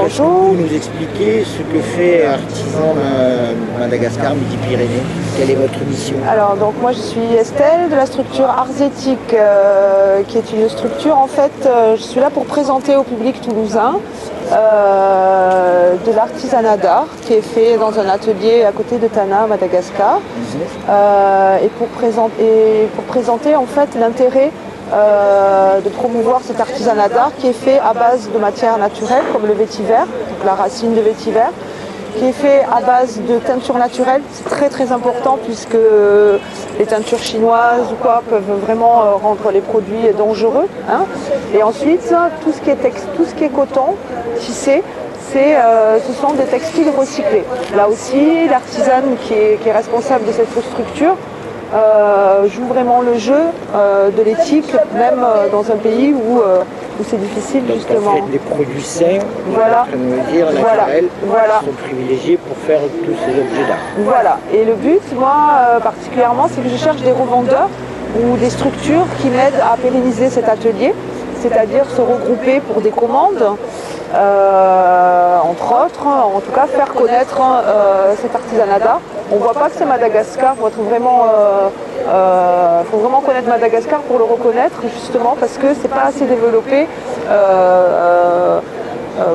bonjour. Vous nous expliquer ce que fait Artisan Madagascar Midi-Pyrénées? Quelle est votre mission? Alors donc moi je suis Estelle de la structure Arsétique, qui est une structure en fait, je suis là pour présenter au public toulousain de l'artisanat d'art qui est fait dans un atelier à côté de Tana, à Madagascar, et pour présenter en fait l'intérêt de promouvoir cet artisanat d'art qui est fait à base de matières naturelles comme le vétiver, donc la racine de vétiver, qui est fait à base de teintures naturelles. C'est très très important puisque les teintures chinoises ou quoi peuvent vraiment rendre les produits dangereux, hein. Et ensuite tout ce qui est coton, tissé, ce sont des textiles recyclés. Là aussi, l'artisane qui est responsable de cette structure joue vraiment le jeu de l'éthique, même dans un pays où c'est difficile. Donc, justement. En fait, des produits sains, voilà, naturels, voilà, sont privilégiés pour faire tous ces objets d'art. Voilà. Et le but, moi particulièrement, c'est que je cherche des revendeurs ou des structures qui m'aident à pérenniser cet atelier, c'est-à-dire se regrouper pour des commandes. Entre autres, en tout cas faire connaître cet artisanat d'art. On ne voit pas que c'est Madagascar, faut vraiment connaître Madagascar pour le reconnaître, justement parce que c'est pas assez développé.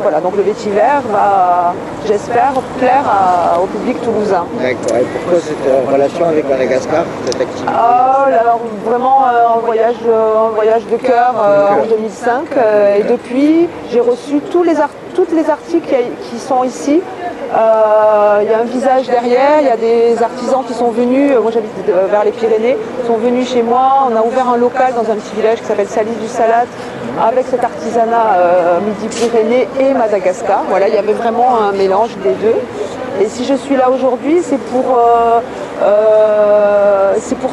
Voilà, donc le vétiver va, j'espère, plaire au public toulousain. D'accord, et pourquoi cette relation avec Madagascar, cette activité? Alors vraiment un voyage de cœur en 2005, et depuis j'ai reçu tous les articles qui sont ici. Il y a un visage derrière, il y a des artisans qui sont venus, moi j'habite vers les Pyrénées, sont venus chez moi. On a ouvert un local dans un petit village qui s'appelle Salis du Salat, avec cet artisanat Midi-Pyrénées et Madagascar. Voilà, il y avait vraiment un mélange des deux. Et si je suis là aujourd'hui, c'est pour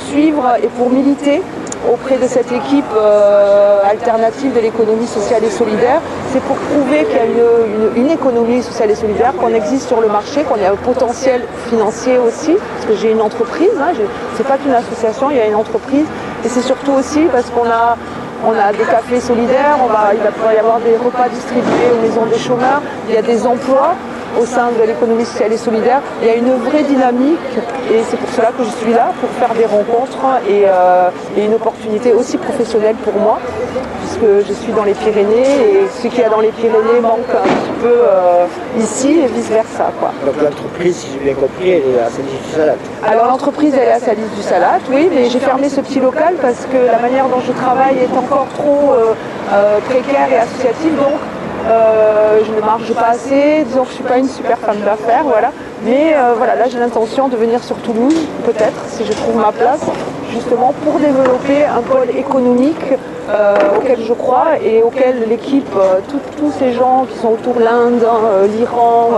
suivre et pour militer auprès de cette équipe alternative de l'économie sociale et solidaire. C'est pour prouver qu'il y a une économie sociale et solidaire, qu'on existe sur le marché, qu'on a un potentiel financier aussi, parce que j'ai une entreprise, hein, c'est pas qu'une association, il y a une entreprise, et c'est surtout aussi parce qu'on a des cafés solidaires, il va pouvoir y avoir des repas distribués aux maisons des chômeurs, il y a des emplois au sein de l'économie sociale et solidaire. Il y a une vraie dynamique et c'est pour cela que je suis là, pour faire des rencontres et une opportunité aussi professionnelle pour moi, puisque je suis dans les Pyrénées et ce qu'il y a dans les Pyrénées manque un petit peu ici et vice-versa, quoi. Donc l'entreprise, si j'ai bien compris, elle est à Salis du Salat. Alors l'entreprise, elle est à Salis du Salat, oui, mais j'ai fermé ce petit local parce que la manière dont je travaille est encore trop précaire et associative, donc je ne marche pas assez, disons que je ne suis pas une super femme d'affaires, voilà. Mais voilà, là j'ai l'intention de venir sur Toulouse, peut-être, si je trouve ma place, justement pour développer un pôle économique auquel je crois et auquel l'équipe, tous ces gens qui sont autour, l'Inde, l'Iran,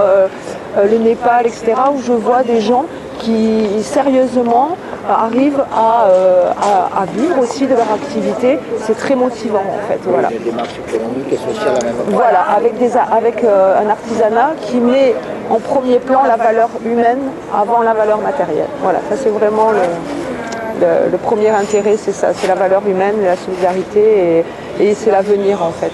le Népal, etc., où je vois des gens qui sérieusement arrivent à vivre aussi de leur activité. C'est très motivant en fait. Voilà. Des démarches économiques et sociales à même. Voilà, avec un artisanat qui met en premier plan la valeur humaine avant la valeur matérielle. Voilà, ça c'est vraiment le premier intérêt, c'est ça, c'est la valeur humaine, la solidarité et c'est l'avenir en fait.